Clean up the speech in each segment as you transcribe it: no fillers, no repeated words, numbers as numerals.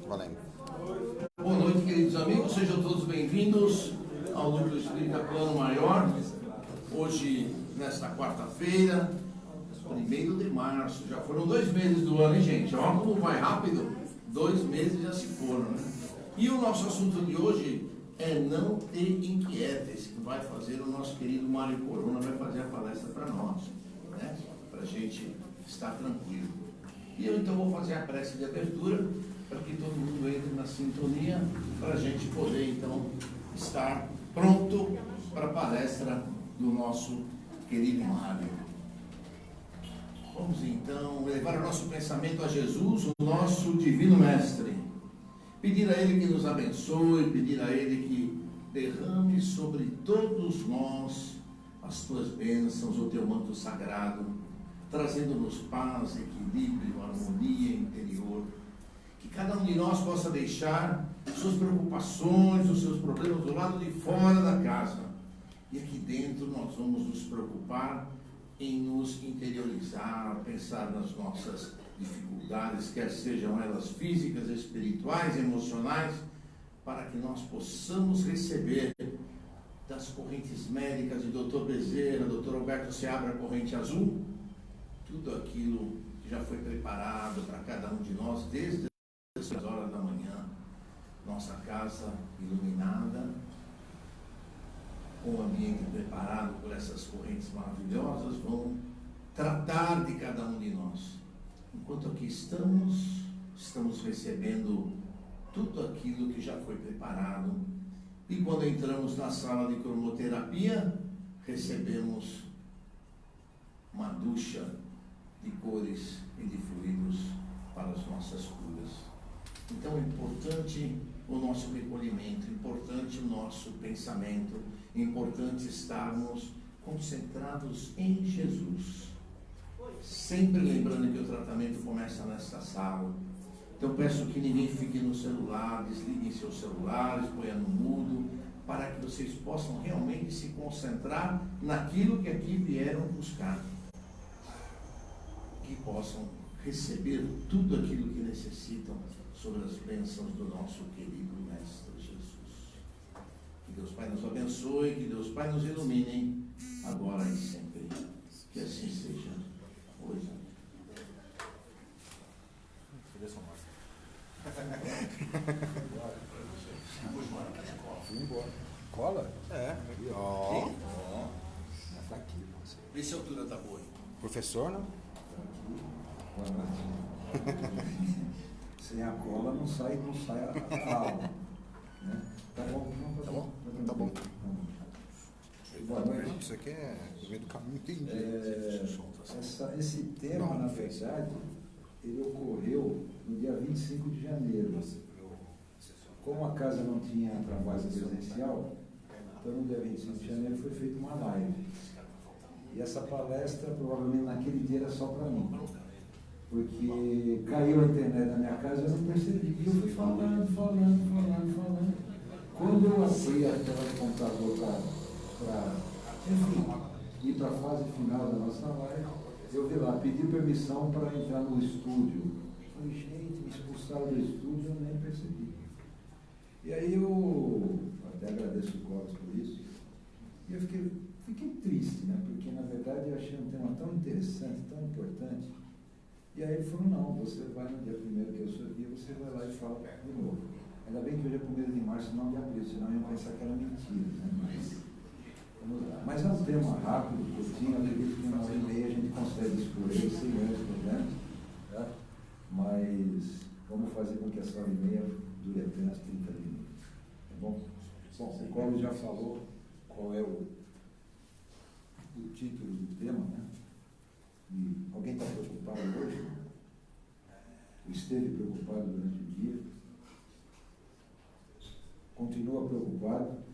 Valendo. Boa noite, queridos amigos, sejam todos bem-vindos ao Núcleo Espírita Plano Maior. Hoje, nesta quarta-feira, 1º de março, já foram 2 meses do ano, hein, gente? Olha como vai rápido, 2 meses já se foram, né? E o nosso assunto de hoje é não te inquietes, que vai fazer o nosso querido Mário Corona, vai fazer a palestra para nós, né? Para a gente estar tranquilo. E eu então vou fazer a prece de abertura, para que todo mundo entre na sintonia, para a gente poder então estar pronto para a palestra do nosso querido Mário. Vamos então levar o nosso pensamento a Jesus, o nosso Divino Mestre. Pedir a Ele que nos abençoe, pedir a Ele que derrame sobre todos nós as tuas bênçãos, o teu manto sagrado, trazendo-nos paz, equilíbrio, harmonia interior. Que cada um de nós possa deixar suas preocupações, os seus problemas do lado de fora da casa. E aqui dentro nós vamos nos preocupar em nos interiorizar, pensar nas nossas dificuldades, quer sejam elas físicas, espirituais, emocionais, para que nós possamos receber das correntes médicas de Dr. Bezerra, Dr. Alberto Seabra, corrente azul, tudo aquilo que já foi preparado para cada um de nós desde as horas da manhã, nossa casa iluminada, com o ambiente preparado por essas correntes maravilhosas, vão tratar de cada um de nós. Enquanto aqui estamos recebendo tudo aquilo que já foi preparado, e quando entramos na sala de cromoterapia, recebemos uma ducha de cores e de fluidos para as nossas curas. Então é importante o nosso recolhimento, importante o nosso pensamento, importante estarmos concentrados em Jesus. Sempre lembrando que o tratamento começa nesta sala. Então peço que ninguém fique no celular, desliguem seus celulares, ponham no mudo, para que vocês possam realmente se concentrar naquilo que aqui vieram buscar. Que possam receber tudo aquilo que necessitam sobre as bênçãos do nosso querido Mestre Jesus. Que Deus Pai nos abençoe, que Deus Pai nos ilumine, agora e sempre. Que assim seja. Hoje. Fui embora. Cola? É. Ó. Tá aqui. Vê se a altura tá boa. Professor, não? Sem a cola não sai a aula. Né? Tá bom? Tá bom? Tá bom. Boa noite. Isso aqui é no meio do caminho, entendi. Esse tema, na verdade, ele ocorreu no dia 25 de janeiro. Como a casa não tinha trabalho presencial, então no dia 25 de janeiro foi feita uma live. E essa palestra, provavelmente naquele dia, era só para mim. Porque caiu a internet na minha casa e eu não percebi. E eu fui falando. Quando eu abri a tela do computador para ir para a fase final da nossa live, eu vi lá, pedi permissão para entrar no estúdio. Falei, gente, me expulsaram do estúdio, eu nem percebi. E aí eu até agradeço o Clóvis por isso. E eu fiquei triste, né? Porque na verdade eu achei um tema tão interessante, tão importante. E aí ele falou, não, você vai no dia 1º que é o seu dia, você vai lá e fala de novo. Ainda bem que hoje é 1º de março, não de abril, senão iam pensar que era mentira, né? Mas é um tema rápido, curtinho, acredito que em 1h30 a gente consegue escolher sem grandes problemas, tá? Mas vamos fazer com que essa 1h30 dure apenas 30 minutos, tá bom? Bom, o Clóvis já falou qual é o título do tema, né? E alguém está preocupado hoje? Esteve preocupado durante o dia? Continua preocupado?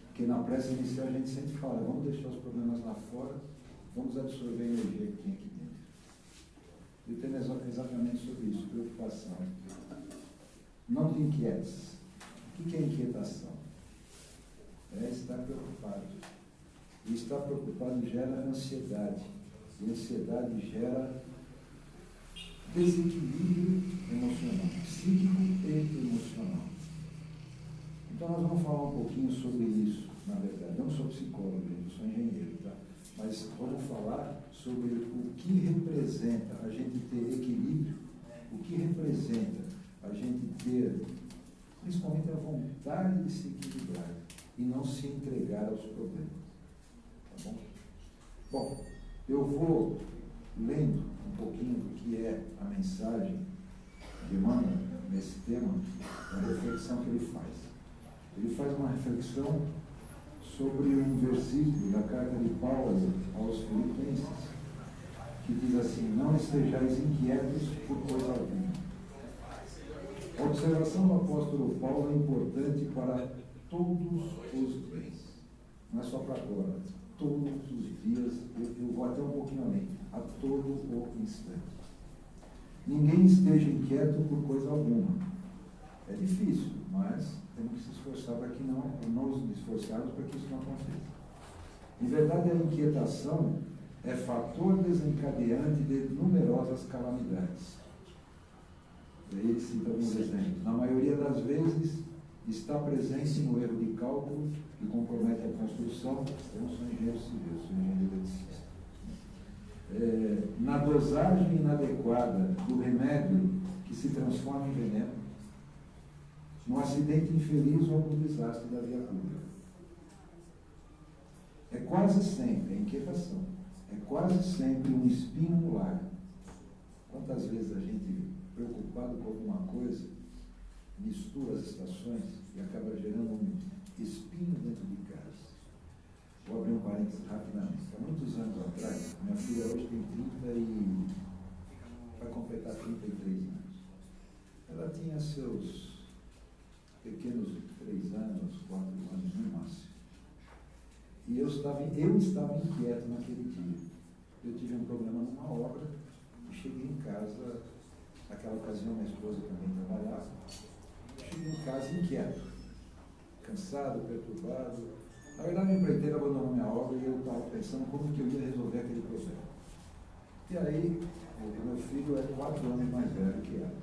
Porque na prece inicial a gente sempre fala, vamos deixar os problemas lá fora, vamos absorver a energia que tem aqui dentro. E o tema é exatamente sobre isso, preocupação. Não te inquietes. O que é inquietação? É estar preocupado. E estar preocupado gera ansiedade. E ansiedade gera desequilíbrio emocional, psíquico e falar um pouquinho sobre isso, na verdade. Não sou psicólogo, gente, eu sou engenheiro, tá? Mas vamos falar sobre o que representa a gente ter equilíbrio, o que representa a gente ter, principalmente, a vontade de se equilibrar e não se entregar aos problemas. Tá bom? Bom, eu vou lendo um pouquinho do que é a mensagem de Emmanuel nesse tema, a reflexão que ele faz. Ele faz uma reflexão sobre um versículo da carta de Paulo aos Filipenses, que diz assim: não estejais inquietos por coisa alguma. A observação do apóstolo Paulo é importante para todos os dias, não é só para agora, todos os dias, eu vou até um pouquinho além, a todo o instante. Ninguém esteja inquieto por coisa alguma. É difícil, mas temos que se esforçar para que não nos esforçarmos para que isso não aconteça. Em verdade, a inquietação é fator desencadeante de numerosas calamidades. Ele cita alguns exemplos. Na maioria das vezes, está presente no erro de cálculo que compromete a construção. Eu não sou engenheiro civil, sou engenheiro eletricista. Na dosagem inadequada do remédio que se transforma em veneno, no acidente infeliz ou no desastre da via pública. É quase sempre a inquietação, é quase sempre um espinho no lar. Quantas vezes a gente, preocupado com alguma coisa, mistura as estações e acaba gerando um espinho dentro de casa? Vou abrir um parênteses rapidamente. Há muitos anos atrás, minha filha hoje tem 30 e vai completar 33 anos. Ela tinha seus pequenos 3 anos, 4 anos no máximo. E eu estava inquieto naquele dia. Eu tive um problema numa obra e cheguei em casa, naquela ocasião minha esposa também trabalhava, cheguei em casa inquieto, cansado, perturbado. Na verdade, a empreiteira abandonou minha obra e eu estava pensando como que eu ia resolver aquele problema. E aí, o meu filho é 4 anos mais velho que ela.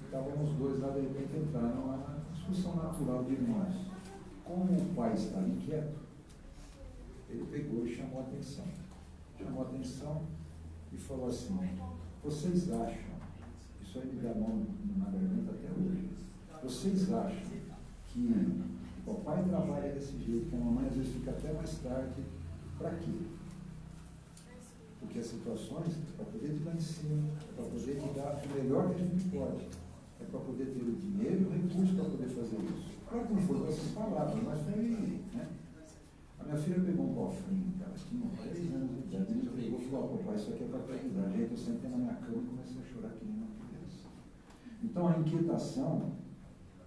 Estávamos os dois lá, de repente, entrando numa discussão natural de irmãos. Como o pai estava inquieto, ele pegou e chamou a atenção. Chamou a atenção e falou assim: vocês acham, isso aí me dá mão na garganta até hoje, vocês acham que o papai trabalha desse jeito, que a mamãe às vezes fica até mais tarde, para quê? Porque as situações é para poder te dar em cima, é para poder te dar o melhor que a gente pode, é para poder ter o dinheiro e o recurso para poder fazer isso. Claro que não foi com essas palavras, mas foi, né? A minha filha pegou um cofrinho, cara, tinha 3 anos de idade, e pegou e falou: papai, isso aqui é para te ajudar. Gente, eu sentei na minha cama e comecei a chorar que nem uma criança. Então a inquietação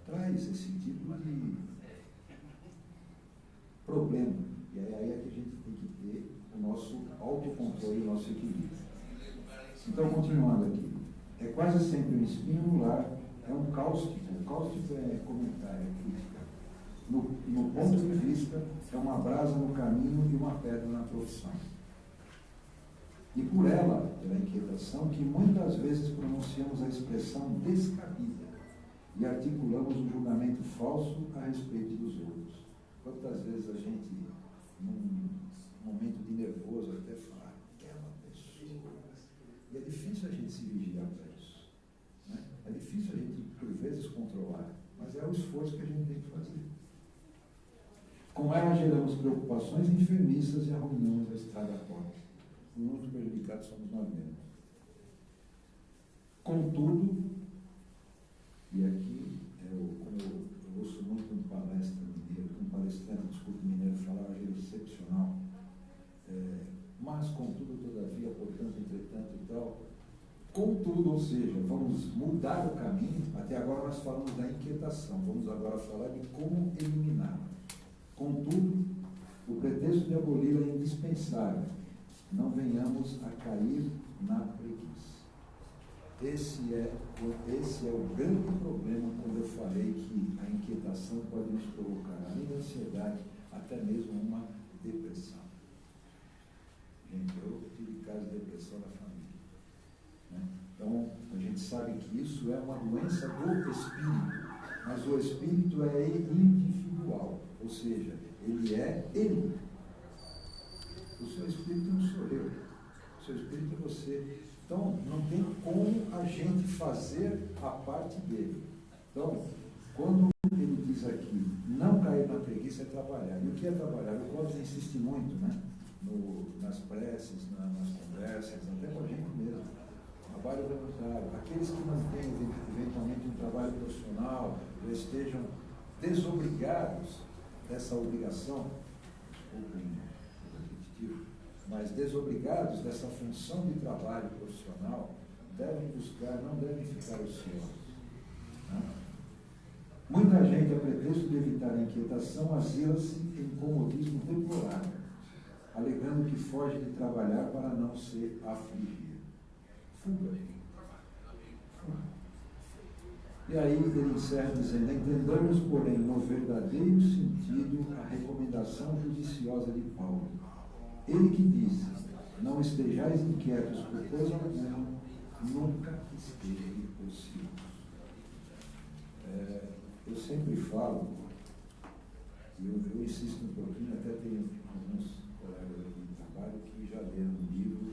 traz esse tipo de problema. E aí é que a gente tem que ter o nosso autocontrole, o nosso equilíbrio. Então, continuando aqui. É quase sempre um espinho no lar, é um cáustico. O cáustico é comentário, é crítica. No ponto de vista, é uma brasa no caminho e uma pedra na profissão. E por ela, pela inquietação, que muitas vezes pronunciamos a expressão descabida e articulamos um julgamento falso a respeito dos outros. Quantas vezes a gente, num momento de nervoso, até fala aquela pessoa. E é difícil a gente se vigiar para isso. Né? É difícil a gente, por vezes, controlar. Mas é o esforço que a gente tem que fazer. Com ela geramos preocupações enfermiças e arruinamos a estrada forte. Os muito prejudicados somos nós mesmos. Contudo, e aqui, como eu ouço muito um palestrante, mineiro, falava de excepcional, mas contudo, todavia, portanto, entretanto e tal, contudo, ou seja, vamos mudar o caminho. Até agora nós falamos da inquietação, vamos agora falar de como eliminá-la. Contudo, o pretexto de aboli-la é indispensável. Não venhamos a cair na preguiça. Esse é o grande problema quando eu falei que a inquietação pode nos provocar, além da ansiedade, até mesmo uma depressão. Gente, eu tive caso de depressão na família. Né? Então, a gente sabe que isso é uma doença do espírito. mas o espírito é individual, ou seja, ele é ele. O seu espírito não sou eu, o seu espírito é você. Então, não tem como a gente fazer a parte dele. Então, quando ele diz aqui, não cair na preguiça é trabalhar. E o que é trabalhar? O Clóvis insiste muito, né? Nas preces, nas conversas, até com a gente mesmo. Trabalho voluntário. Aqueles que não têm eventualmente um trabalho profissional, já estejam desobrigados dessa obrigação, repetitivo, mas desobrigados dessa função de trabalho profissional, devem buscar, não devem ficar ociosos. Né? Muita gente, a pretexto de evitar a inquietação, asila-se em comodismo deplorável, alegando que foge de trabalhar para não se afligir. Fuga. E aí ele encerra dizendo: entendamos, porém, no verdadeiro sentido a recomendação judiciosa de Paulo. Ele que disse: não estejais inquietos por coisa alguma, nunca estejam ociosos. Eu sempre falo, e eu insisto um pouquinho, até tenho alguns colegas aqui de trabalho que já leram um livro.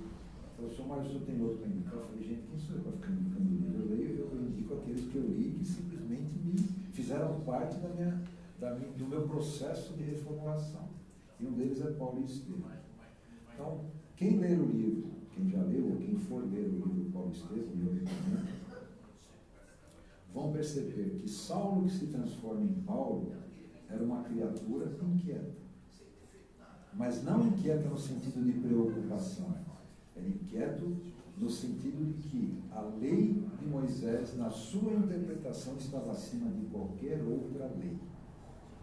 Professor, mas o senhor tem outro para indicar? Eu falei, gente, quem sou eu para ficar indicando livro? Eu indico aqueles que eu li que simplesmente me fizeram parte do meu processo de reformulação. E um deles é Paulo Estevam. Então, quem ler o livro, quem já leu ou quem for ler o livro do Paulo Estevam, eu recomendo, vão perceber que Saulo, que se transforma em Paulo, era uma criatura inquieta. Mas não inquieta no sentido de preocupação. Era inquieto no sentido de que a lei de Moisés, na sua interpretação, estava acima de qualquer outra lei.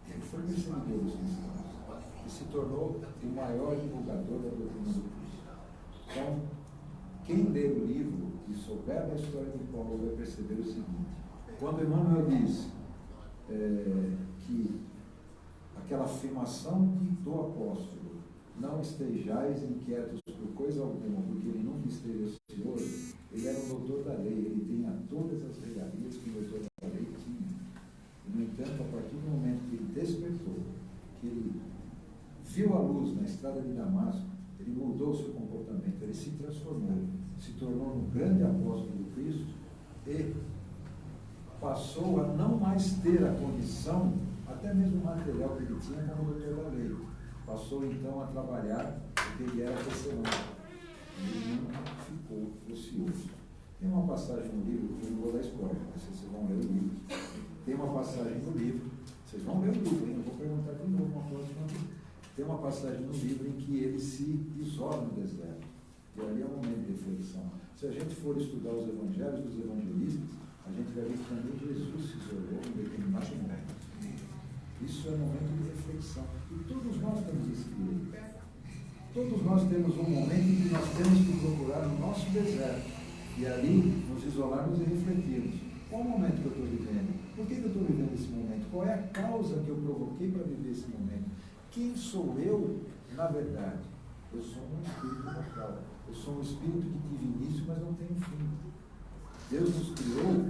Ele foi perseguidor dos cristãos e se tornou o maior divulgador da doutrina do Cristo. Então, quem ler o livro e souber da história de Paulo vai perceber o seguinte: quando Emmanuel diz que aquela afirmação do apóstolo, não estejais inquietos por coisa alguma, porque ele nunca esteve ocioso, ele era um doutor da lei, ele tinha todas as regalias que o doutor da lei tinha. E, no entanto, a partir do momento que ele despertou, que ele viu a luz na estrada de Damasco, ele mudou o seu comportamento, ele se transformou, se tornou um grande apóstolo do Cristo e passou a não mais ter a condição, até mesmo material que ele tinha como doutor da lei. Passou então a trabalhar porque ele era tecelão. Ele nunca ficou ocioso. Tem uma passagem no livro, que eu não vou dar spoiler, mas vocês vão ler o livro. Tem uma passagem no livro, vocês vão ler o livro, hein? Eu vou perguntar de novo uma próxima vez. Tem uma passagem no livro em que ele se isola no deserto. E ali é um momento de reflexão. Se a gente for estudar os evangelhos dos evangelistas, a gente vai ver que também Jesus se isolou em determinado momento. Isso é um momento de reflexão. E todos nós temos esse direito. Todos nós temos um momento em que nós temos que procurar o nosso deserto. E ali nos isolarmos e refletirmos. Qual o momento que eu estou vivendo? Por que eu estou vivendo esse momento? Qual é a causa que eu provoquei para viver esse momento? Quem sou eu, na verdade? Eu sou um espírito mortal. Eu sou um espírito que tive início, mas não tem fim. Deus nos criou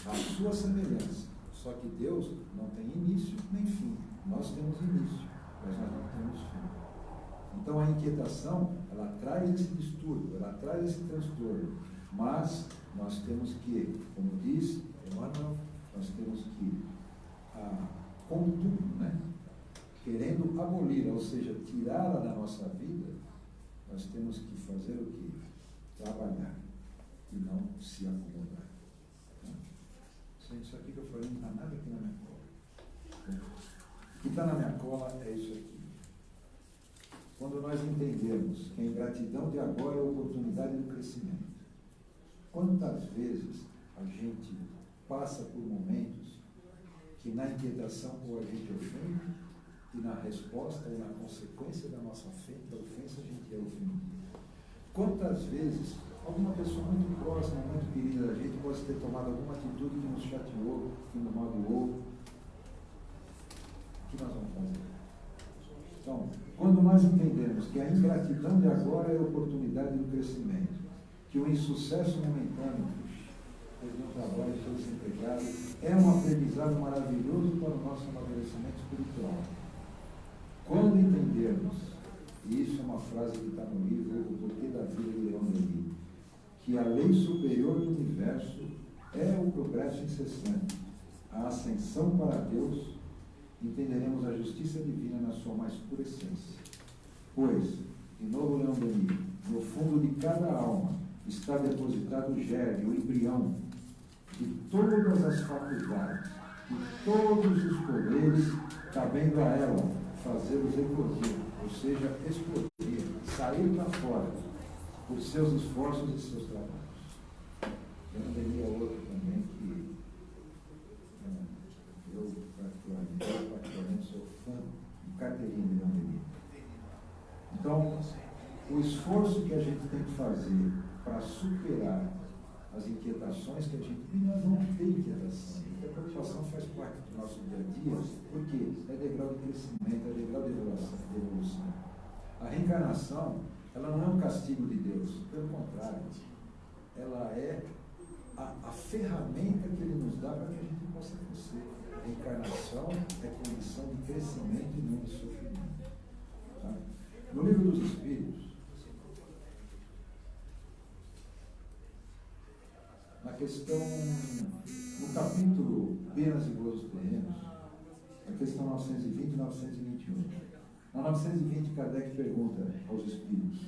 à sua semelhança. Só que Deus não tem início nem fim. Nós temos início, mas nós não temos fim. Então a inquietação, ela traz esse distúrbio, ela traz esse transtorno. Mas nós temos que, como diz Emmanuel, nós temos que, contudo, né? Querendo abolir, ou seja, tirá-la da nossa vida, nós temos que fazer o quê? Trabalhar e não se acomodar. Isso aqui que eu falei não está nada aqui na minha cola. O que está na minha cola é isso aqui. Quando nós entendemos que a ingratidão de agora é a oportunidade do crescimento, quantas vezes a gente passa por momentos que na inquietação ou a gente ofende, e na resposta e na consequência da nossa ofensa a gente é ofendido. Quantas vezes alguma pessoa muito próxima, muito querida da gente pode ter tomado alguma atitude que nos chateou, que nos magoou? O que nós vamos fazer? Então, quando nós entendemos que a ingratidão de agora é a oportunidade do crescimento, que o insucesso momentâneo perdiam trabalho, todos desempregados. É um aprendizado maravilhoso para o nosso amadurecimento espiritual. Quando entendermos, e isso é uma frase que está no livro O Porquê da Vida de Leon Denis, que a lei superior do universo é o progresso incessante, a ascensão para Deus, entenderemos a justiça divina na sua mais pura essência. Pois, de novo Leon Denis, no fundo de cada alma está depositado o germe, o embrião de todas as faculdades, de todos os poderes, cabendo a ela fazê-los eclodir, ou seja, explodir, sair para fora, por seus esforços e seus trabalhos. Leon Denis é outro também que eu particularmente sou fã de carteirinha de Leon Denis. Então, o esforço que a gente tem que fazer para superar as inquietações que a gente tem, nós vamos ter inquietação. Porque a preocupação faz parte do nosso dia a dia, porque é degrau de crescimento, é degrau de evolução. A reencarnação, ela não é um castigo de Deus, pelo contrário, ela é a ferramenta que Ele nos dá para que a gente possa crescer. A reencarnação é condição de crescimento e não de sofrimento. Tá? No Livro dos Espíritos, na questão, no capítulo Penas e Gozos Terrenos, na questão 920 e 921. Na 920, Kardec pergunta aos espíritos: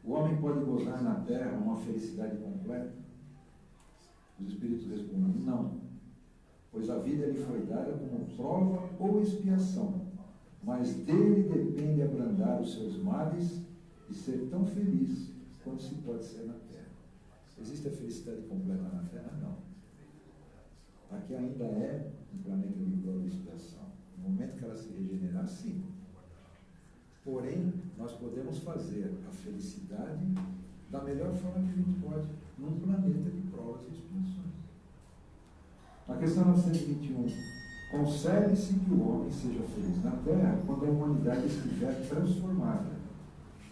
o homem pode gozar na terra uma felicidade completa? Os espíritos respondem: não, pois a vida lhe foi dada como prova ou expiação, mas dele depende abrandar os seus males e ser tão feliz quanto se pode ser na terra. Existe a felicidade completa na Terra? Não. Aqui ainda é um planeta de prova e expiação. No momento que ela se regenerar, sim. Porém, nós podemos fazer a felicidade da melhor forma que a gente pode, num planeta de provas e expiações. Na questão 921, concede-se que o homem seja feliz na Terra quando a humanidade estiver transformada.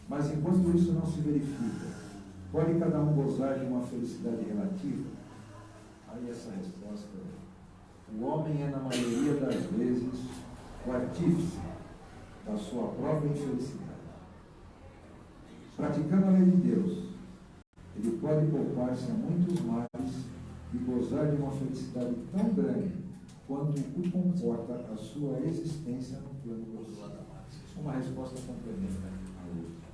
Mas enquanto isso não se verifica, pode cada um gozar de uma felicidade relativa? Aí essa resposta é: o homem é, na maioria das vezes, o artífice da sua própria infelicidade. Praticando a lei de Deus, ele pode poupar-se a muitos males e gozar de uma felicidade tão grande quanto o comporta a sua existência no plano global. Uma resposta complementa a outra.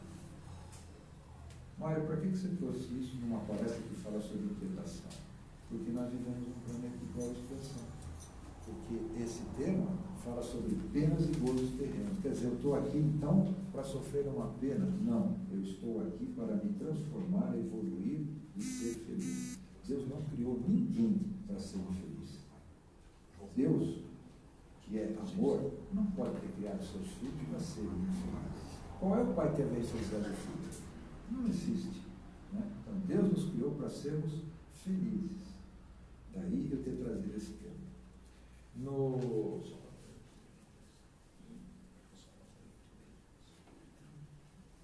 Mário, por que você trouxe isso numa palestra que fala sobre inquietação? Porque nós vivemos um planeta de prova e expiação. Porque esse tema fala sobre penas e gozos terrenos. Quer dizer, eu estou aqui então para sofrer uma pena? Não, eu estou aqui para me transformar, evoluir e ser feliz. Deus não criou ninguém para ser infeliz. Deus, que é amor, não pode ter criado seus filhos para serem infelizes. Qual é o pai que é infelicidade do filho? Não existe. Né? Então, Deus nos criou para sermos felizes. Daí eu ter trazido esse tema.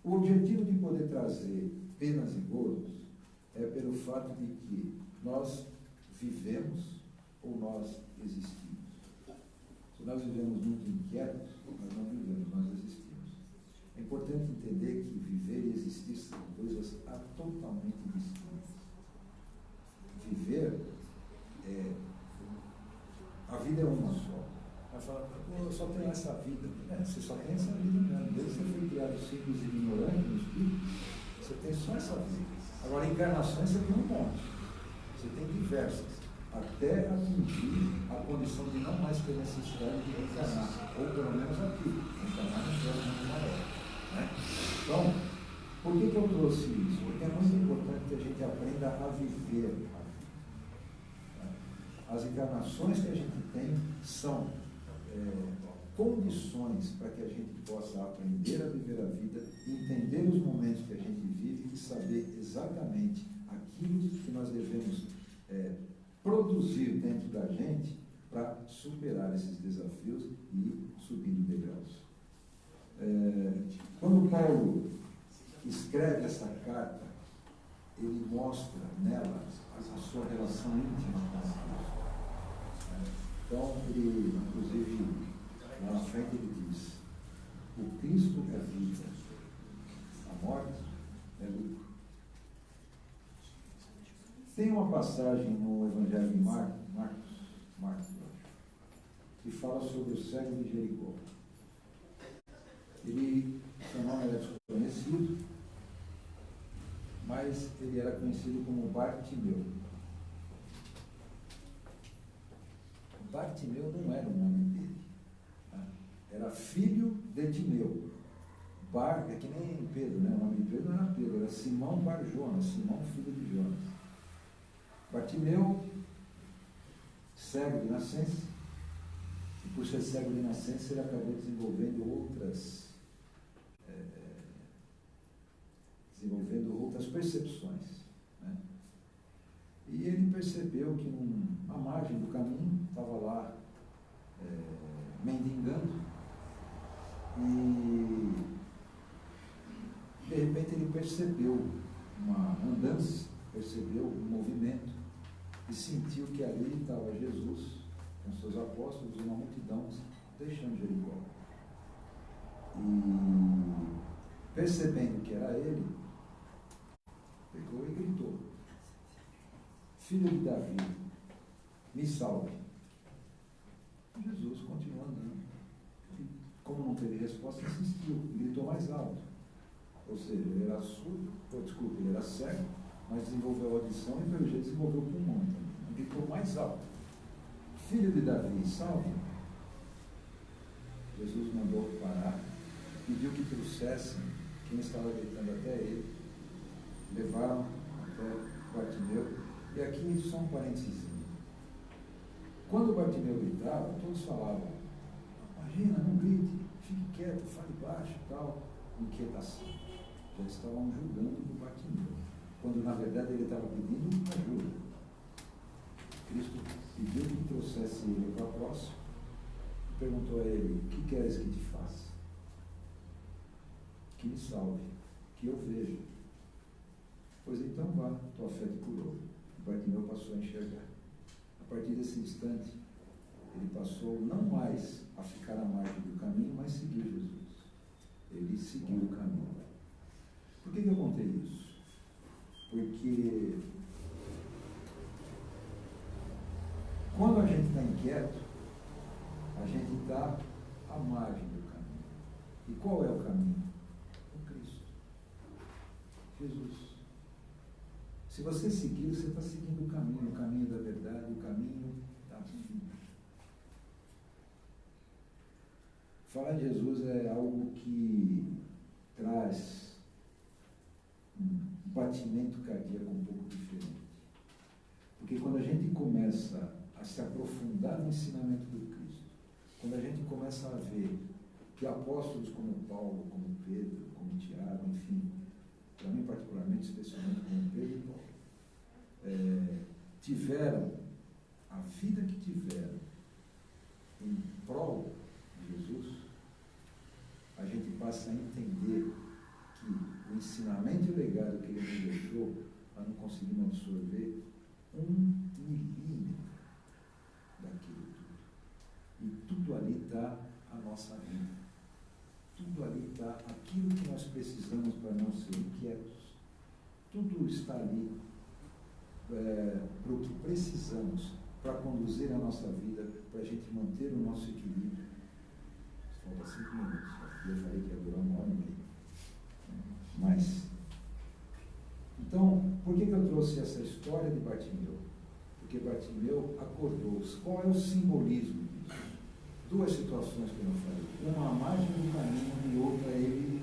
O objetivo de poder trazer penas e gozos é pelo fato de que nós vivemos ou nós existimos. Se nós vivemos muito inquietos, nós não vivemos, nós existimos. É importante entender que viver e existir são coisas totalmente distintas. Viver a vida é uma só. Vai falar: eu só tenho essa vida. Você só tem essa vida mesmo. Desde que você foi criado simples e ignorante no espírito, você tem só essa vida. Agora, encarnações você tem um monte. Você tem diversas. Até atingir a condição de não mais ter necessidade de reencarnar. Ou pelo menos aqui. Reencarnar não é muito maior. Né? Então, por que eu trouxe isso? Porque é muito importante que a gente aprenda a viver a vida. As encarnações que a gente tem são condições para que a gente possa aprender a viver a vida, entender os momentos que a gente vive e saber exatamente aquilo que nós devemos produzir dentro da gente para superar esses desafios e ir subindo degraus. Quando Paulo escreve essa carta ele mostra nela a sua relação íntima com Cristo. Então, ele, inclusive, lá na frente ele diz: o Cristo é vida, a morte é lucro. Tem uma passagem no Evangelho de Marcos, que fala sobre o cego de Jericó. Seu nome era desconhecido, mas ele era conhecido como Bartimeu. Bartimeu não era o nome dele, tá? Era filho de Timeu. Bar é que nem Pedro, né? O nome de Pedro não era Pedro, era Simão Bar Jonas, Simão filho de Jonas. Bartimeu, cego de nascença, e por ser cego de nascença ele acabou desenvolvendo outras percepções, né? E ele percebeu que à margem do caminho estava lá mendigando, e de repente ele percebeu uma andança, percebeu um movimento e sentiu que ali estava Jesus com seus apóstolos e uma multidão deixando Jericó. E percebendo que era ele, pegou e gritou: filho de Davi, me salve. Jesus continuou andando. E, como não teve resposta, insistiu, gritou mais alto. Ou seja, ele era surdo, ele era cego, mas desenvolveu a audição e pelo jeito desenvolveu o pulmão também. Gritou mais alto: filho de Davi, salve. Jesus mandou parar, pediu que trouxessem quem estava gritando até ele, levaram até Bartimeu. E aqui só um parênteses. Quando Bartimeu gritava, todos falavam: imagina, não grite, fique quieto, fale baixo e tal. Inquietação. Já estavam julgando o Bartimeu, quando na verdade ele estava pedindo ajuda. Cristo pediu que trouxesse ele para próximo e perguntou a ele: o que queres que te faça? Que me salve, que eu veja. Pois então vá, tua fé te curou. Bartimeu passou a enxergar. A partir desse instante, ele passou não mais a ficar à margem do caminho, mas seguir Jesus. Ele seguiu o caminho. Por que eu contei isso? Porque quando a gente está inquieto, a gente está à margem do caminho. E qual é o caminho? O Cristo. Jesus. Se você seguir, você está seguindo o caminho da verdade, o caminho da vida. Falar de Jesus é algo que traz um batimento cardíaco um pouco diferente. Porque quando a gente começa a se aprofundar no ensinamento do Cristo, quando a gente começa a ver que apóstolos como Paulo, como Pedro, como Tiago, enfim, para mim particularmente, especialmente como Pedro e Paulo, tiveram a vida que tiveram em prol de Jesus, a gente passa a entender que o ensinamento e o legado que ele nos deixou, nós não conseguimos absorver 1 milímetro daquilo tudo. E tudo ali está a nossa vida. Tudo ali está aquilo que nós precisamos para não ser inquietos. Tudo está ali para o que precisamos para conduzir a nossa vida, para a gente manter o nosso equilíbrio. Falta 5 minutos. Eu falei que ia durar 1h30. Mas, então, por que eu trouxe essa história de Bartimeu? Porque Bartimeu acordou. Qual é o simbolismo disso? 2 situações que eu falei. Uma à margem do caminho e outra ele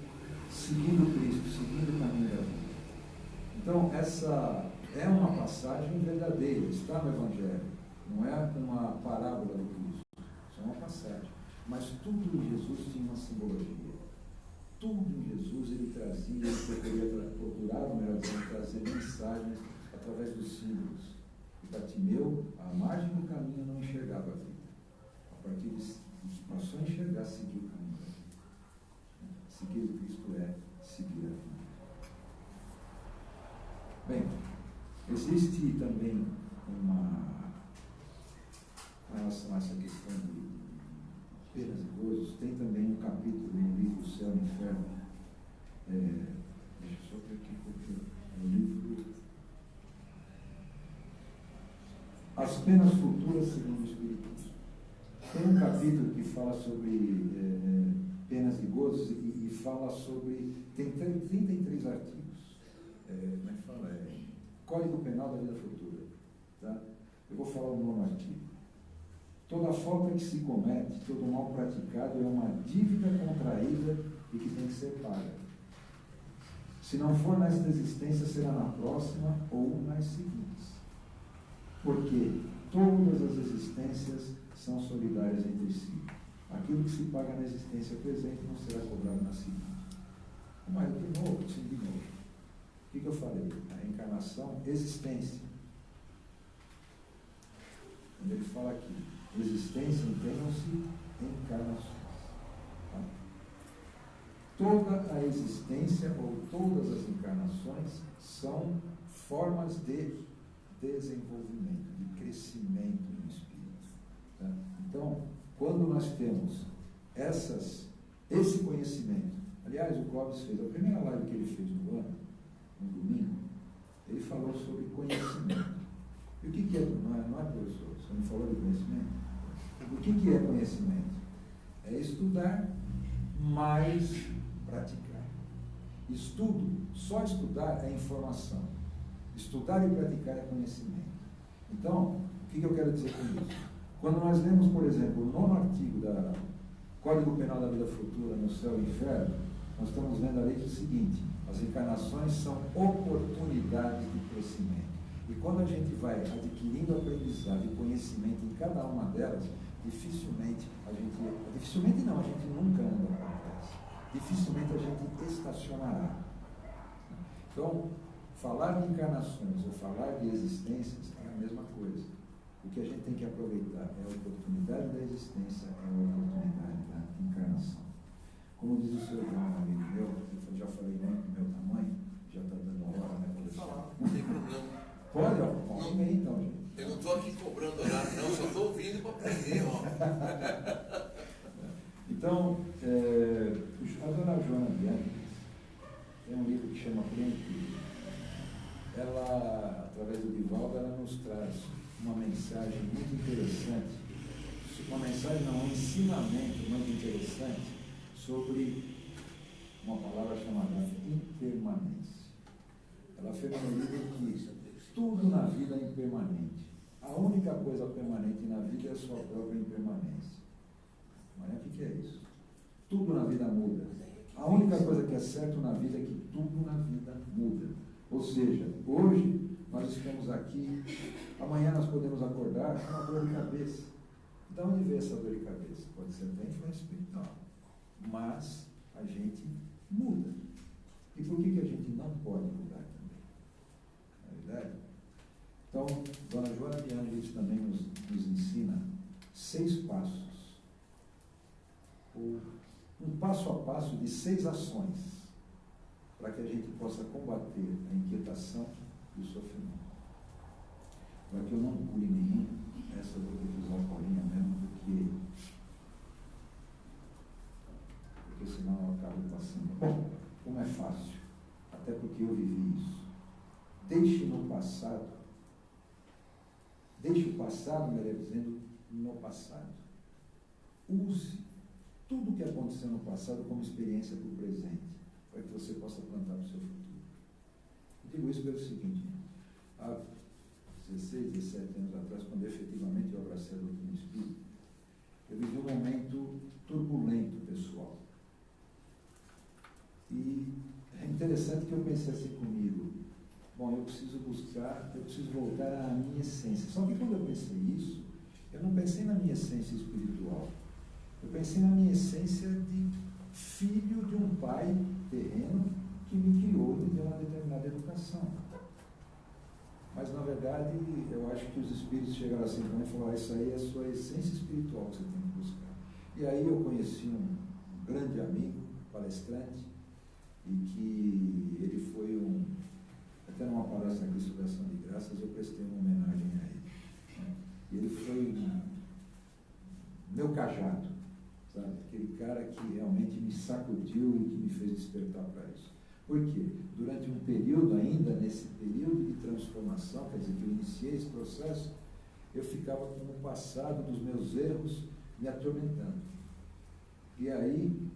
seguindo Cristo, seguindo o caminho da vida. Então, essa é uma passagem verdadeira, está no Evangelho. Não é uma parábola do Cristo. Isso é uma passagem. Mas tudo em Jesus tinha uma simbologia. Tudo em Jesus ele trazia, ele procurava, melhor dizendo, trazer mensagens através dos símbolos. E Bartimeu, à margem do caminho, não enxergava a vida. A partir de passou a enxergar, seguir o caminho. Seguir o Cristo é seguir a vida. Bem, penas e gozos, tem também um capítulo no livro O Céu e o Inferno. Deixa eu só ver aqui porque no livro As Penas Futuras segundo o Espiritismo. Tem um capítulo que fala sobre penas e gozos e fala sobre. Tem 33 artigos. Como é que fala? Código Penal da Vida Futura. Tá? Eu vou falar o nono artigo. Toda falta que se comete, todo mal praticado é uma dívida contraída e que tem que ser paga. Se não for nesta existência, será na próxima ou nas seguintes. Porque todas as existências são solidárias entre si. Aquilo que se paga na existência presente não será cobrado na seguinte. Mas de novo, sim, de novo. O que eu falei? A encarnação, existência. Quando ele fala aqui, existência, entendam-se encarnações. Tá? Toda a existência ou todas as encarnações são formas de desenvolvimento, de crescimento no espírito. Tá? Então, quando nós temos esse conhecimento, aliás, o Clóvis fez a primeira live que ele fez no ano, no domingo, ele falou sobre conhecimento. E o que é? Não é, professor? Você não falou de conhecimento? O que é conhecimento? É estudar mais praticar. Estudo, só estudar é informação. Estudar e praticar é conhecimento. Então, o que eu quero dizer com isso? Quando nós lemos, por exemplo, o 9º artigo da Código Penal da Vida Futura, no Céu e Inferno, nós estamos vendo ali o seguinte: as encarnações são oportunidades de crescimento. E quando a gente vai adquirindo aprendizado e conhecimento em cada uma delas, dificilmente a gente nunca anda para trás. Dificilmente a gente estacionará. Então, falar de encarnações ou falar de existências é a mesma coisa. O que a gente tem que aproveitar é a oportunidade da existência, é a oportunidade da encarnação. Como diz o senhor João, amigo meu, eu já falei muito do meu tamanho, já está dando a hora, né? Pode falar, não tem problema. Pode, ó, pode bem então, gente. Eu não estou aqui cobrando horário, não, só estou ouvindo para aprender, ó. Então, a dona Joana Bianchi tem um livro que chama Plenitude. Ela, através do Divaldo, ela nos traz uma mensagem muito interessante, um ensinamento muito interessante sobre uma palavra chamada impermanência. Ela afirma no livro que tudo na vida é impermanente. A única coisa permanente na vida é a sua própria impermanência. Mas o que é isso? Tudo na vida muda. A única coisa que é certo na vida é que tudo na vida muda. Ou seja, hoje nós estamos aqui, amanhã nós podemos acordar com uma dor de cabeça. De onde vem essa dor de cabeça? Pode ser até influência espiritual. Mas a gente muda. E por que a gente não pode mudar também? Não é verdade? Então, dona Joana de Ângeles também nos ensina 6 passos. Um passo a passo de 6 ações para que a gente possa combater a inquietação e o sofrimento. Para que eu não cure nenhum, essa eu vou ter que usar a Paulinha mesmo, porque senão eu acabo passando. Bom, como é fácil, até porque eu vivi isso. Deixe o passado, melhor dizendo, no passado. Use tudo o que aconteceu no passado como experiência para o presente, para que você possa plantar o seu futuro. Eu digo isso pelo seguinte: há 16, 17 anos atrás, quando efetivamente eu abracei a doutrina espírita, eu vivi um momento turbulento, pessoal. E é interessante que eu pensei assim comigo: bom, eu preciso voltar à minha essência. Só que quando eu pensei isso, eu não pensei na minha essência espiritual. Eu pensei na minha essência de filho de um pai terreno que me criou e me deu uma determinada educação. Mas, na verdade, eu acho que os espíritos chegaram assim para mim e falaram: isso aí é a sua essência espiritual que você tem que buscar. E aí eu conheci um grande amigo, palestrante, e que ele foi até numa palestra aqui sobre ação de graças, eu prestei uma homenagem a ele. Né? E ele foi meu cajado. sabe? Aquele cara que realmente me sacudiu e que me fez despertar para isso. Por quê? Durante um período ainda, nesse período de transformação, quer dizer, que eu iniciei esse processo, eu ficava com o passado dos meus erros me atormentando. E aí,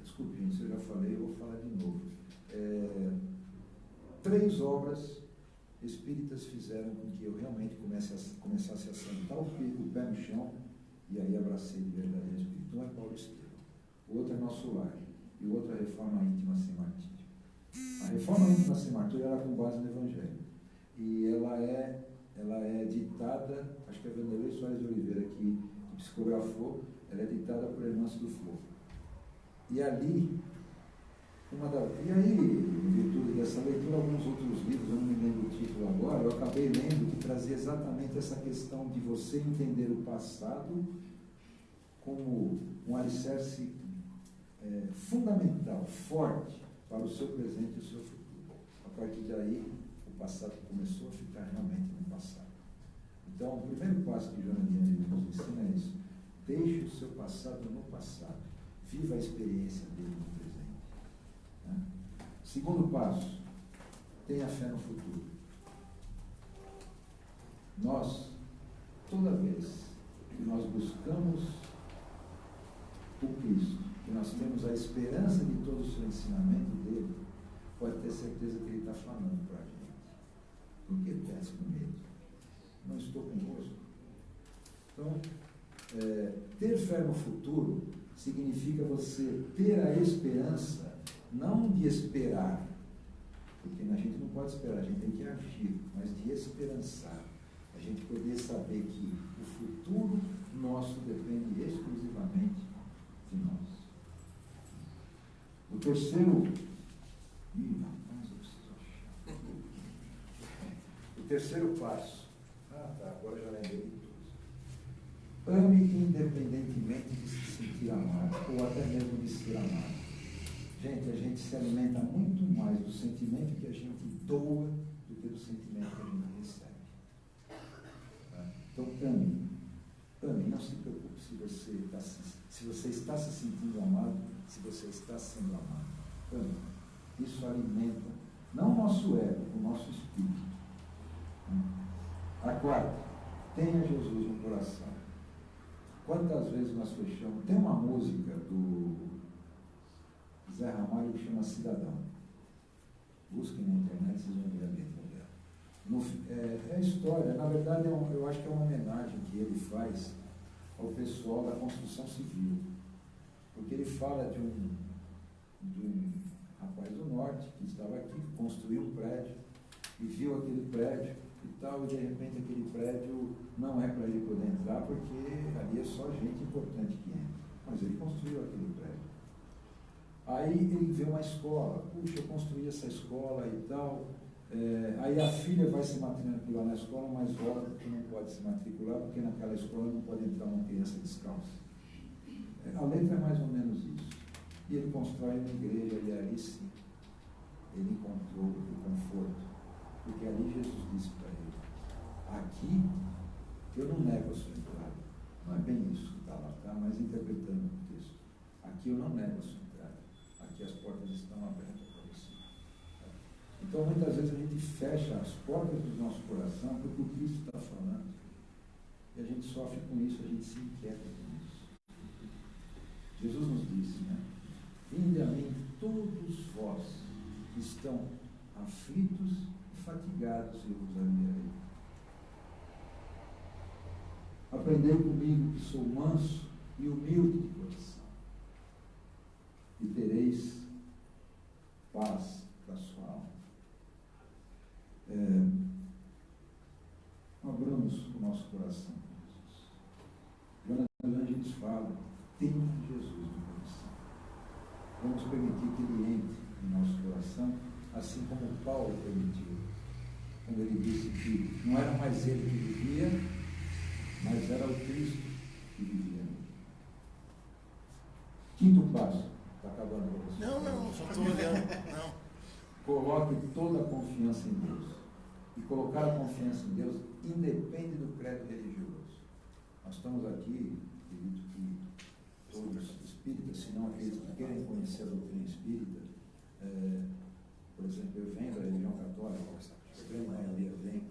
desculpe, gente, se eu já falei, eu vou falar de novo. 3 obras espíritas fizeram com que eu realmente começasse a sentar o pé no chão e aí abracei de verdade a Espírito. Um é Paulo Estevam, o outro é Nosso Lar e o outro é a Reforma Íntima Sem Martírio. A Reforma Íntima Sem Martírio era com base no Evangelho e ela é ditada, acho que é a Vanderlei Soares de Oliveira que psicografou, ela é ditada por Hermâncio do Fogo. E ali, e aí, em virtude dessa leitura, alguns outros livros, eu não me lembro o título agora, eu acabei lendo que trazia exatamente essa questão de você entender o passado como um alicerce fundamental, forte, para o seu presente e o seu futuro. A partir daí, o passado começou a ficar realmente no passado. Então, o primeiro passo que Joana de Ângeles nos ensina é isso. Deixe o seu passado no passado. Viva a experiência dele no presente. Né? Segundo passo, tenha fé no futuro. Nós, toda vez que nós buscamos o Cristo, que nós temos a esperança de todo o seu ensinamento dele, pode ter certeza que ele está falando para a gente. Por que pés com medo? Não estou convosco. Então, ter fé no futuro significa você ter a esperança, não de esperar, porque a gente não pode esperar, a gente tem que agir, mas de esperançar. A gente poder saber que o futuro nosso depende exclusivamente de nós. O terceiro... rapaz, eu preciso achar. O terceiro passo. Agora já lembrei de tudo. Ame independentemente de se sentir amado, ou até mesmo de ser amado. Gente, a gente se alimenta muito mais do sentimento que a gente doa do que do sentimento que a gente recebe. Então, ame. Ame, não se preocupe se você está se sentindo amado, se você está sendo amado. Ame. Isso alimenta, não o nosso ego, o nosso espírito. A quarta, tenha Jesus no coração. Quantas vezes nós fechamos? Tem uma música do Zé Ramalho que chama Cidadão. Busquem na internet, vocês vão ver a letra dela. É a história, na verdade eu acho que é uma homenagem que ele faz ao pessoal da construção civil. Porque ele fala de um rapaz do norte que estava aqui, construiu um prédio e viu aquele prédio e tal, e de repente aquele prédio não é para ele poder entrar porque ali é só gente importante que entra. Mas ele construiu aquele prédio. Aí ele vê uma escola, puxa, eu construí essa escola e tal. Aí a filha vai se matricular na escola, mas óbvio que não pode se matricular porque naquela escola não pode entrar uma criança descalça. A letra é mais ou menos isso. E ele constrói uma igreja e ali sim ele encontrou o conforto. Porque ali Jesus disse para ele, aqui eu não nego a sua entrada. Não é bem isso que está lá, tá? Mas interpretando o texto. Aqui eu não nego a sua entrada. Aqui as portas estão abertas para você. Então muitas vezes a gente fecha as portas do nosso coração porque o Cristo está falando. E a gente sofre com isso, a gente se inquieta com isso. Jesus nos disse, né? Vinde a mim todos vós que estão aflitos e fatigados, eu vos aliviarei. Aprendei comigo que sou manso e humilde de coração, e tereis paz para a sua alma. Abramos o nosso coração com Jesus. Joana de Ângeles fala, tenha Jesus no coração. Vamos permitir que ele entre em nosso coração, assim como Paulo permitiu, quando ele disse que não era mais ele que vivia, mas era o Cristo que vivia. Quinto passo, está acabando para você. Não, só estou olhando. Não. Coloque toda a confiança em Deus. E colocar a confiança em Deus independe do credo religioso. Nós estamos aqui, acredito que todos senão aqueles que querem conhecer a doutrina espírita, por exemplo, eu venho da religião católica, eu venho da maioria vem,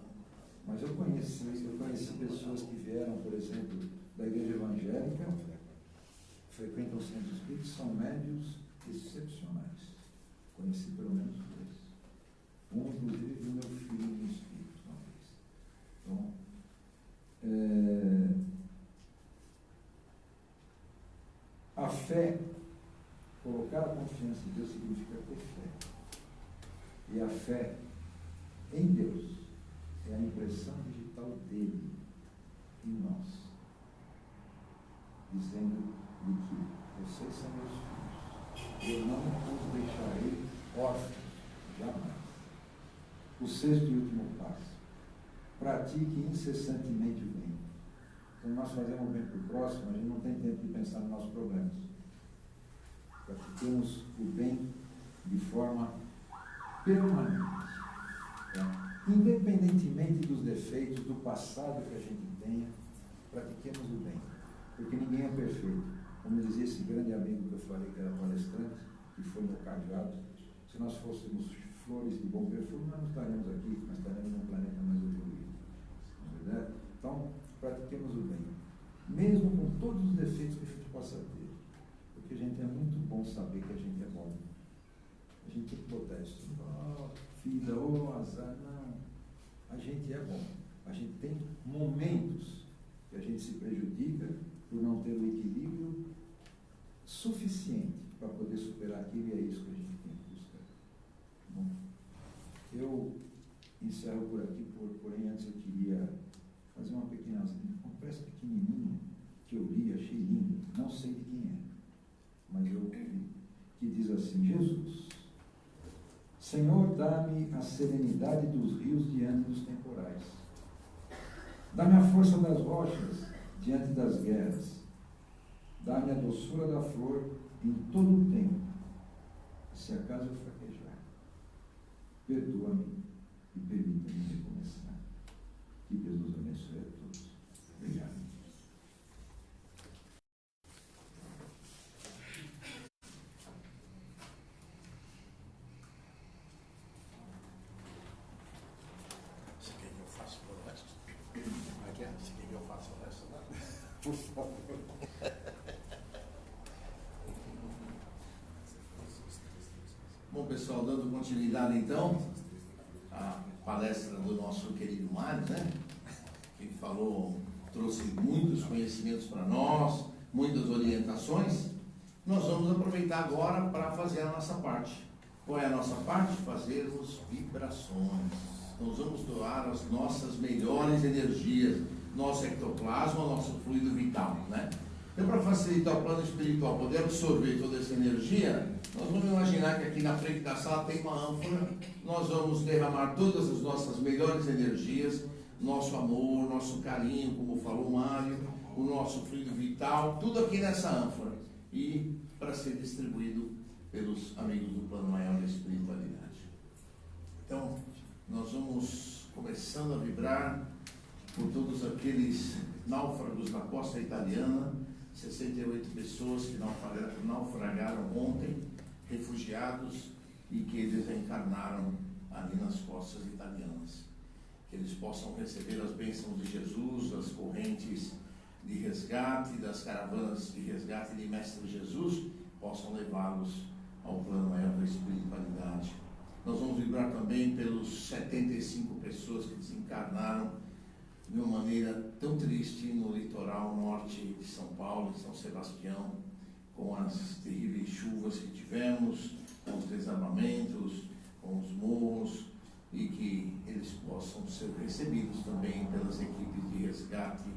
mas eu conheci pessoas que vieram, por exemplo, da igreja evangélica, frequentam o centro espírita, são médios excepcionais. Conheci pelo menos dois. Um, inclusive, do meu filho no espírito, uma vez. Então, a fé, colocar a confiança em Deus significa ter fé. E a fé em Deus é a impressão digital dele em nós, dizendo-lhe que vocês são meus filhos, eu não os deixarei órfãos, jamais. O sexto e último passo: pratique incessantemente o bem. Quando nós fazemos o bem para o próximo, a gente não tem tempo de pensar nos nossos problemas. Pratiquemos o bem de forma permanente. Independentemente dos defeitos, do passado que a gente tenha, pratiquemos o bem. Porque ninguém é perfeito. Como dizia esse grande amigo que eu falei, que era palestrante, que foi meu cadeado, se nós fôssemos flores de bom perfume, nós não estaríamos aqui, nós estaríamos num planeta mais evoluído. Não é verdade? Então, pratiquemos o bem. Mesmo com todos os defeitos que a gente possa ter. Porque, gente, é muito bom saber que a gente é bom. A gente tem que botar isso. Vida, azar, não. A gente é bom. A gente tem momentos que a gente se prejudica por não ter o equilíbrio suficiente para poder superar aquilo, e é isso que a gente tem que buscar. Bom, eu encerro por aqui, porém antes eu queria fazer uma pequena peça pequenininha que eu li, achei linda, não sei de quem é, mas eu li, que diz assim: Jesus, Senhor, dá-me a serenidade dos rios diante dos temporais. Dá-me a força das rochas diante das guerras. Dá-me a doçura da flor em todo o tempo. Se acaso eu fraquejar, perdoa-me e permita-me recomeçar. Que Deus nos abençoe a todos. Obrigado. Você quer que eu faça o resto? Como é que é? Você quer que eu faça o resto? Por favor. Bom, pessoal, dando continuidade então à palestra do nosso querido Mário, né? Que falou, trouxe muitos conhecimentos para nós, muitas orientações. Nós vamos aproveitar agora para fazer a nossa parte. Qual é a nossa parte? Fazermos vibrações. Nós vamos doar as nossas melhores energias, nosso ectoplasma, nosso fluido vital, né? Então, para facilitar o plano espiritual poder absorver toda essa energia, nós vamos imaginar que aqui na frente da sala tem uma ânfora. Nós vamos derramar todas as nossas melhores energias, nosso amor, nosso carinho, como falou o Mário, o nosso fluido vital, tudo aqui nessa ânfora, e para ser distribuído pelos amigos do plano maior da espiritualidade. Então, nós vamos começando a vibrar por todos aqueles náufragos da costa italiana, 68 pessoas que naufragaram ontem, refugiados, e que desencarnaram ali nas costas italianas. Que eles possam receber as bênçãos de Jesus, as correntes de resgate, das caravanas de resgate de Mestre Jesus, possam levá-los ao plano maior da espiritualidade. Nós vamos vibrar também pelos 75 pessoas que desencarnaram de uma maneira tão triste no litoral norte de São Paulo, de São Sebastião, com as terríveis chuvas que tivemos, com os desabamentos, com os morros, e que eles possam ser recebidos também pelas equipes de resgate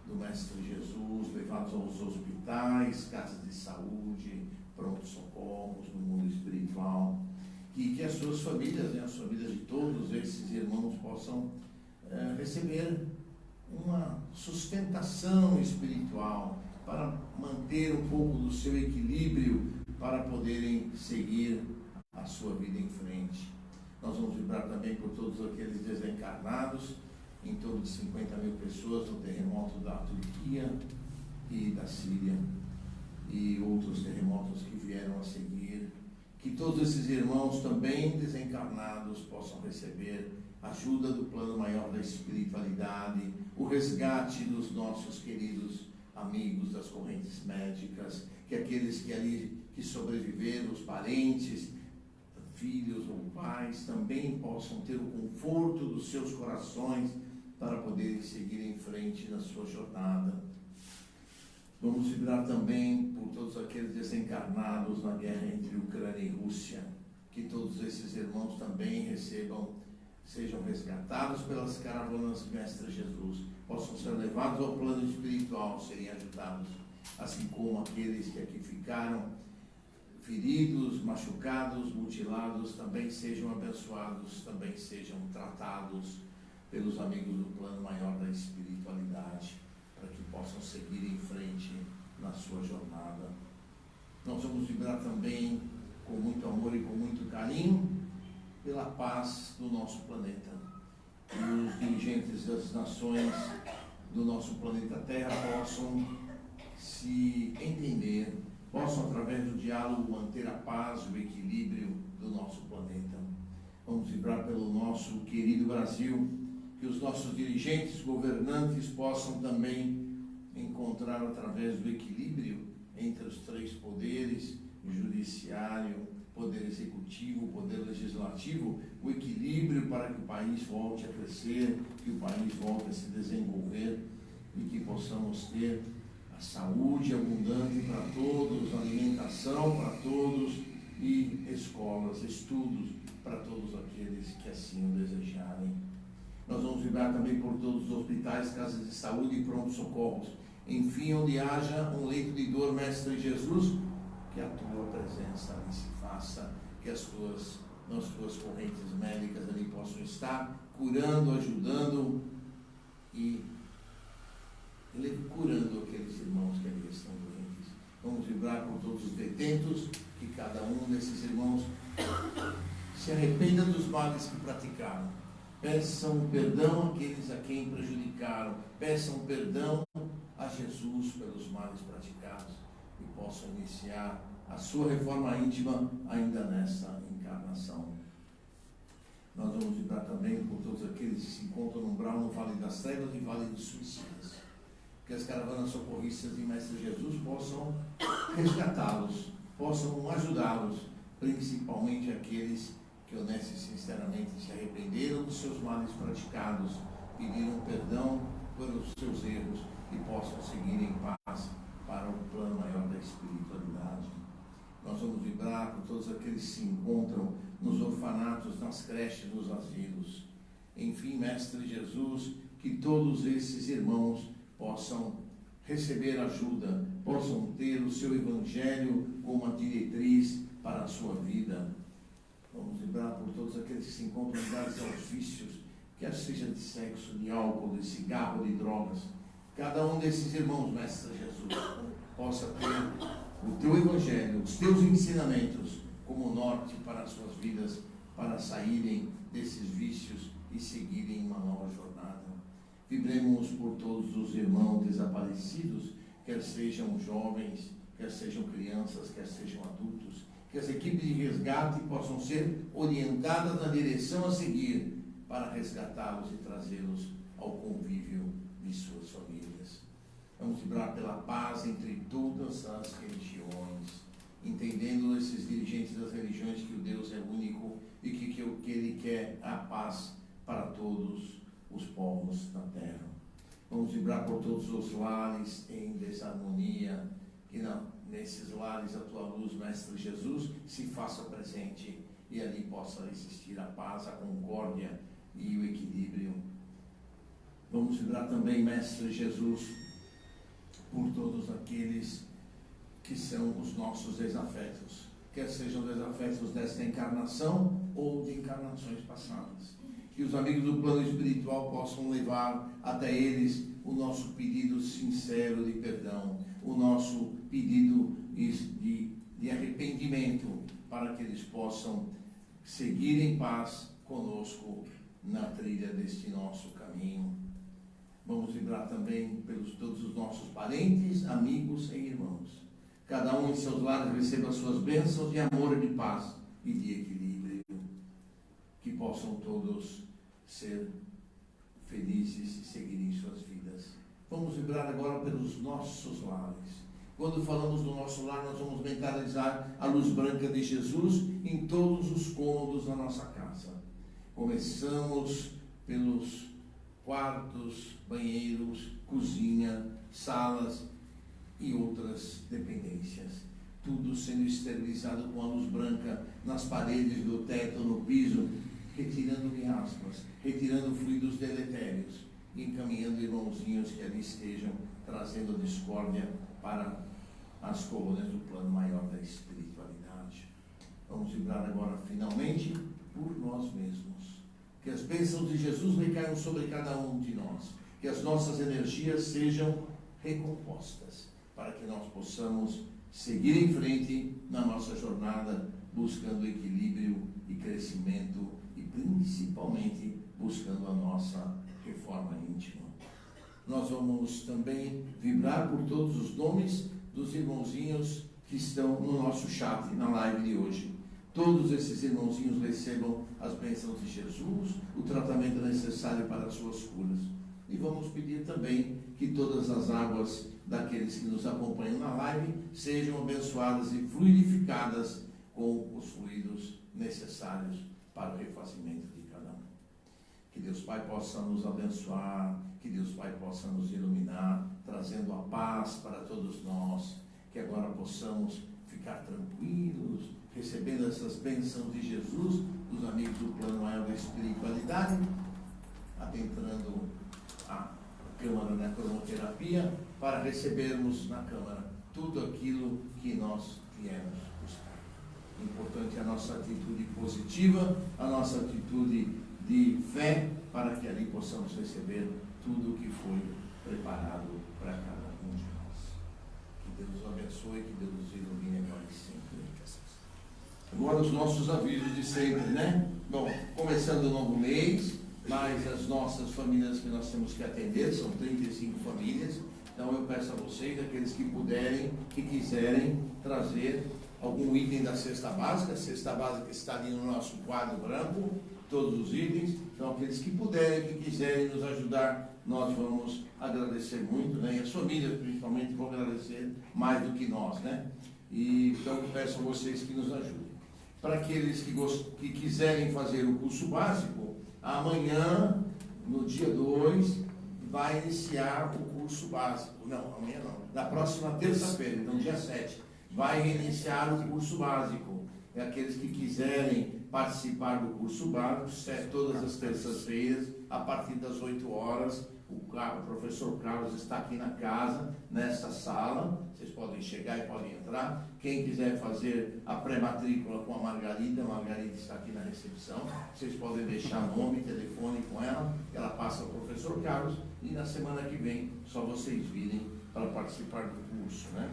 do Mestre Jesus, levados aos hospitais, casas de saúde, pronto-socorros no mundo espiritual, e que as suas famílias, as famílias de todos esses irmãos possam receber uma sustentação espiritual para manter um pouco do seu equilíbrio, para poderem seguir a sua vida em frente. Nós vamos vibrar também por todos aqueles desencarnados, em torno de 50 mil pessoas no terremoto da Turquia e da Síria, e outros terremotos que vieram a seguir. Que todos esses irmãos também desencarnados possam receber ajuda do plano maior da espiritualidade, o resgate dos nossos queridos amigos das correntes médicas, que aqueles que ali que sobreviveram, os parentes, filhos ou pais, também possam ter o conforto dos seus corações para poderem seguir em frente na sua jornada. Vamos vibrar também por todos aqueles desencarnados na guerra entre Ucrânia e Rússia, que todos esses irmãos também sejam resgatados pelas caravanas do Mestre Jesus, possam ser levados ao plano espiritual, serem ajudados, assim como aqueles que aqui ficaram feridos, machucados, mutilados, também sejam abençoados, também sejam tratados pelos amigos do plano maior da espiritualidade, para que possam seguir em frente na sua jornada. Nós vamos vibrar também com muito amor e com muito carinho pela paz do nosso planeta. E os dirigentes das nações do nosso planeta Terra possam se entender, possam através do diálogo manter a paz e o equilíbrio do nosso planeta. Vamos vibrar pelo nosso querido Brasil, que os nossos dirigentes, governantes possam também encontrar através do equilíbrio entre os três poderes, o judiciário, poder executivo, poder legislativo, o equilíbrio para que o país volte a crescer, que o país volte a se desenvolver e que possamos ter a saúde abundante para todos, alimentação para todos e escolas, estudos para todos aqueles que assim o desejarem. Nós vamos vibrar também por todos os hospitais, casas de saúde e pronto-socorros. Enfim, onde haja um leito de dor, Mestre Jesus, que a tua presença ali se faça, que nas tuas correntes médicas ali possam estar curando, ajudando e curando aqueles irmãos que ali estão doentes. Vamos vibrar por todos os detentos, que cada um desses irmãos se arrependa dos males que praticaram. Peçam perdão àqueles a quem prejudicaram. Peçam perdão a Jesus pelos males praticados e possam iniciar a sua reforma íntima ainda nesta encarnação. Nós vamos vibrar também por todos aqueles que se encontram no umbral, no Vale das Trevas e Vale dos Suicidas. Que as caravanas socorristas de Mestre Jesus possam resgatá-los, possam ajudá-los, principalmente aqueles que honesta e sinceramente se arrependeram dos seus males praticados, pediram perdão pelos seus erros e possam seguir em paz para o plano maior da espiritualidade. Nós vamos vibrar por todos aqueles que se encontram nos orfanatos, nas creches, nos asilos. Enfim, Mestre Jesus, que todos esses irmãos possam receber ajuda, possam ter o seu Evangelho como uma diretriz para a sua vida. Vamos vibrar por todos aqueles que se encontram ligados aos vícios, quer seja de sexo, de álcool, de cigarro, de drogas. Cada um desses irmãos, Mestre Jesus, possa ter o teu Evangelho, os teus ensinamentos como norte para as suas vidas, para saírem desses vícios e seguirem uma nova jornada. Vibremos por todos os irmãos desaparecidos, quer sejam jovens, quer sejam crianças, quer sejam adultos, que as equipes de resgate possam ser orientadas na direção a seguir para resgatá-los e trazê-los ao convívio de suas famílias. Vamos vibrar pela paz entre todas as religiões, entendendo esses dirigentes das religiões que o Deus é único e que Ele quer a paz para todos os povos da terra. Vamos vibrar por todos os lares em desarmonia, que nesses lares a tua luz, Mestre Jesus, se faça presente e ali possa existir a paz, a concórdia e o equilíbrio. Vamos vibrar também, Mestre Jesus, por todos aqueles que são os nossos desafetos, quer sejam desafetos desta encarnação ou de encarnações passadas. Que os amigos do plano espiritual possam levar até eles o nosso pedido sincero de perdão, o nosso pedido de arrependimento, para que eles possam seguir em paz conosco na trilha deste nosso caminho. Vamos vibrar também pelos todos os nossos parentes, amigos e irmãos. cada um em seus lares receba as suas bênçãos de amor e de paz e de equilíbrio, que possam todos ser felizes e seguirem suas vidas. Vamos vibrar agora pelos nossos lares. Quando falamos do nosso lar, nós vamos mentalizar a luz branca de Jesus em todos os cômodos da nossa casa. Começamos pelos quartos, banheiros, cozinha, salas e outras dependências. Tudo sendo esterilizado com a luz branca nas paredes, do teto, no piso, retirando miasmas, retirando fluidos deletérios e encaminhando irmãozinhos que ali estejam, trazendo discórdia para as colônias do plano maior da espiritualidade. Vamos vibrar agora finalmente por nós mesmos. Que as bênçãos de Jesus recaiam sobre cada um de nós. Que as nossas energias sejam recompostas, para que nós possamos seguir em frente na nossa jornada, buscando equilíbrio e crescimento e principalmente buscando a nossa reforma íntima. Nós vamos também vibrar por todos os nomes dos irmãozinhos que estão no nosso chat, na live de hoje. Todos esses irmãozinhos recebam as bênçãos de Jesus, o tratamento necessário para as suas curas. E vamos pedir também que todas as águas daqueles que nos acompanham na live sejam abençoadas e fluidificadas com os fluidos necessários para o refazimento de cada um. Que Deus Pai possa nos abençoar, que Deus Pai possa nos iluminar, trazendo a paz para todos nós, que agora possamos ficar tranquilos, recebendo essas bênçãos de Jesus, dos amigos do plano maior da espiritualidade, adentrando a Câmara da Cromoterapia, para recebermos na Câmara tudo aquilo que nós viemos buscar. Importante a nossa atitude positiva, a nossa atitude de fé, para que ali possamos receber tudo o que foi preparado para cada um de nós. Que Deus nos abençoe, que Deus nos ilumine agora e sempre. Agora os nossos avisos de sempre, né? Bom, começando o novo mês, mas as nossas famílias que nós temos que atender, são 35 famílias, então eu peço a vocês, aqueles que puderem, que quiserem trazer algum item da cesta básica, a cesta básica está ali no nosso quadro branco, todos os itens, então aqueles que puderem, que quiserem nos ajudar, nós vamos agradecer muito, né? E as famílias principalmente vão agradecer mais do que nós, né? E então peço a vocês que nos ajudem. Para aqueles que quiserem fazer o curso básico, amanhã, no dia 2, vai iniciar o curso básico. Não, amanhã não. Na próxima terça-feira, então dia 7, vai iniciar o curso básico. E aqueles que quiserem participar do curso básico, todas as terças-feiras, a partir das 8 horas, o professor Carlos está aqui na casa, nessa sala. Vocês podem chegar e podem entrar. Quem quiser fazer a pré-matrícula com a Margarida está aqui na recepção. Vocês podem deixar nome, telefone com ela. Ela passa ao professor Carlos e na semana que vem só vocês virem para participar do curso, né?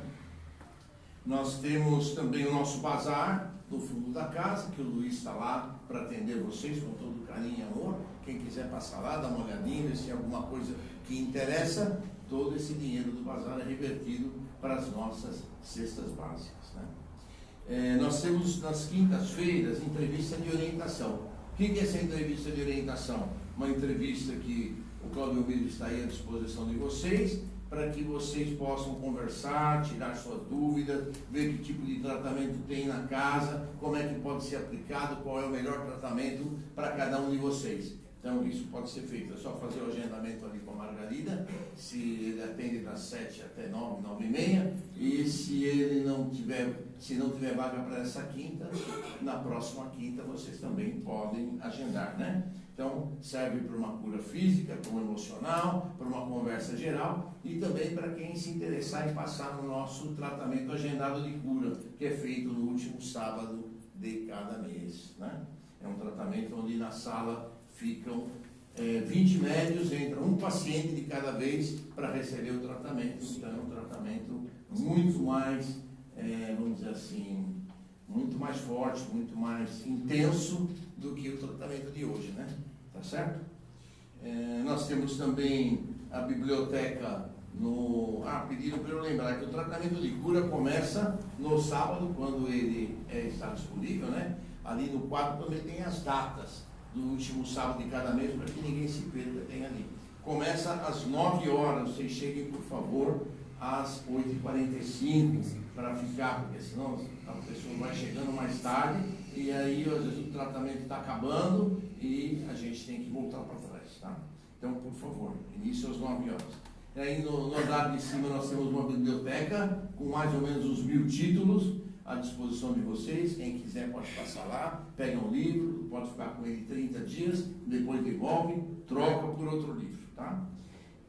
Nós temos também o nosso bazar no fundo da casa, que o Luiz está lá para atender vocês com todo carinho e amor. Quem quiser passar lá, dar uma olhadinha, se tem alguma coisa que interessa, todo esse dinheiro do bazar é revertido para as nossas cestas básicas, né? Nós temos nas quintas-feiras entrevista de orientação. O que é essa entrevista de orientação? Uma entrevista que o Cláudio Miro está aí à disposição de vocês, para que vocês possam conversar, tirar suas dúvidas, ver que tipo de tratamento tem na casa, como é que pode ser aplicado, qual é o melhor tratamento para cada um de vocês. Então isso pode ser feito, é só fazer o agendamento ali com a Margarida, se ele atende das 7 até 9, 9h30, e se não tiver vaga para essa quinta, na próxima quinta vocês também podem agendar, né? Então serve para uma cura física, para uma emocional, para uma conversa geral e também para quem se interessar em passar no nosso tratamento agendado de cura, que é feito no último sábado de cada mês, né? É um tratamento onde na sala ficam 20 médios, entra um paciente de cada vez para receber o tratamento. Então é um tratamento muito mais, vamos dizer assim, muito mais forte, muito mais intenso do que o tratamento de hoje, né? Tá certo? Nós temos também a biblioteca Pediram para eu lembrar que o tratamento de cura começa no sábado, quando ele está disponível, né? Ali no quadro também tem as datas do último sábado de cada mês, para que ninguém se perca, tem ali. Começa às 9 horas, vocês cheguem, por favor, às 8h45, para ficar, porque senão a pessoa vai chegando mais tarde, e aí às vezes o tratamento está acabando, e a gente tem que voltar para trás, tá? Então, por favor, início às 9 horas. E aí no andar de cima nós temos uma biblioteca com mais ou menos uns 1000 títulos à disposição de vocês. Quem quiser pode passar lá, pega um livro, pode ficar com ele 30 dias, depois devolve, troca por outro livro, tá?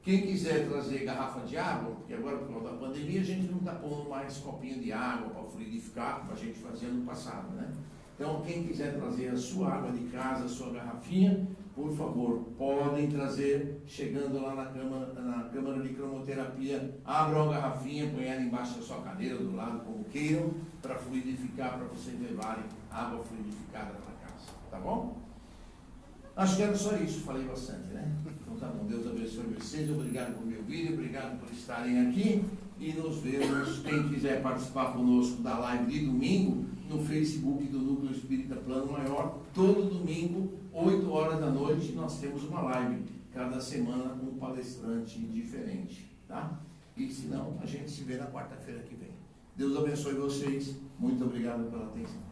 Quem quiser trazer garrafa de água, porque agora por causa da pandemia a gente não está pondo mais copinho de água para fluidificar, como a gente fazia no passado, né? Então quem quiser trazer a sua água de casa, a sua garrafinha, por favor, podem trazer, chegando lá na câmara de cromoterapia, abram a garrafinha, põe ela embaixo da sua cadeira, do lado, como queiram, para fluidificar, para vocês levarem água fluidificada para casa, tá bom? Acho que era só isso, falei bastante, né? Então tá bom, Deus abençoe vocês, obrigado por me ouvirem, obrigado por estarem aqui, e nos vemos, quem quiser participar conosco da live de domingo, no Facebook do Núcleo Espírita Plano Maior, todo domingo, 8 horas da noite, nós temos uma live, cada semana com um palestrante diferente, tá? E se não, a gente se vê na quarta-feira que vem. Deus abençoe vocês, muito obrigado pela atenção.